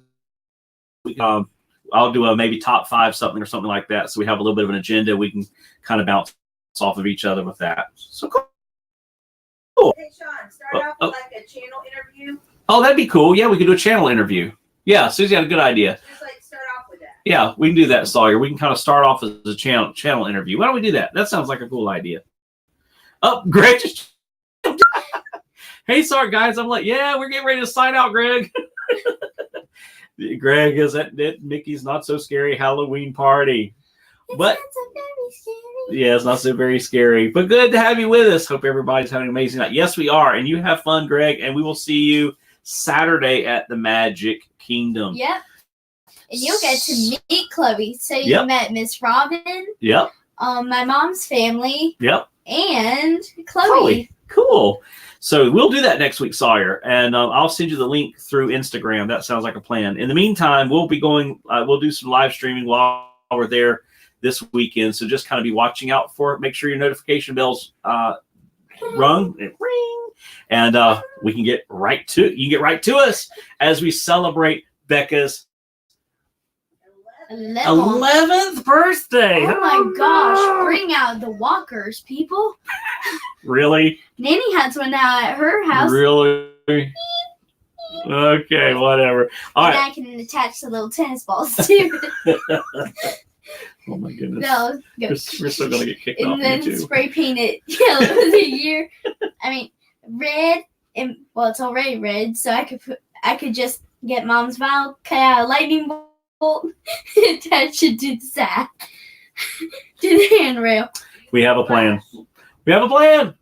S1: I'll do a maybe top 5 something or something like that. So we have a little bit of an agenda. We can kind of bounce off of each other with that. So cool.
S7: Hey, Sean, start off with like a channel interview.
S1: Oh, that'd be cool. Yeah, we could do a channel interview. Yeah, Susie had a good idea.
S7: Just like start off with that.
S1: Yeah, we can do that, Sawyer. We can kind of start off as a channel interview. Why don't we do that? That sounds like a cool idea. Oh, Greg just hey, sorry guys. I'm like, yeah, we're getting ready to sign out, Greg. Greg is at Mickey's Not So Scary Halloween party. But
S6: It's not so very scary.
S1: yeah, it's not so very scary. But good to have you with us. Hope everybody's having an amazing night. Yes, we are. And you have fun, Greg. And we will see you Saturday at the Magic Kingdom.
S6: Yep. And you'll get to meet Chloe. So you
S1: Yep.
S6: met Miss Robin,
S1: Yep.
S6: my mom's family,
S1: Yep.
S6: and Chloe.
S1: Chloe. Cool. So we'll do that next week, Sawyer, and I'll send you the link through Instagram. That sounds like a plan. In the meantime, we'll be going. We'll do some live streaming while we're there this weekend. So just kind of be watching out for it. Make sure your notification bells ring, and we can get right to it. You can get right to us as we celebrate Becca's 11th birthday.
S6: Oh my gosh! Bring out the walkers, people.
S1: Really?
S6: Nanny has one now at her house.
S1: Really? Okay, whatever. All
S6: And
S1: right.
S6: I can attach the little tennis balls too.
S1: Oh my goodness.
S6: No, go.
S1: We're still gonna get kicked off
S6: And then
S1: YouTube.
S6: spray paint it yellow the year. I mean, red, and well, it's already red, so I could just get Mom's vial, cut out a lightning bolt, attach it to the side, to the handrail.
S1: We have a plan. We have a plan.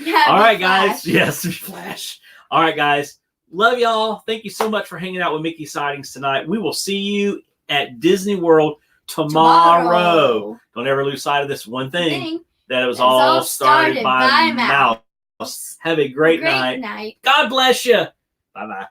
S6: Have
S1: All
S6: a
S1: right,
S6: flash.
S1: guys. Yes, flash. All right, guys. Love y'all. Thank you so much for hanging out with Mickey Sightings tonight. We will see you at Disney World tomorrow. Don't ever lose sight of this one thing, that it was all started by mouse. Have a great night.
S6: night.
S1: God bless you. Bye-bye.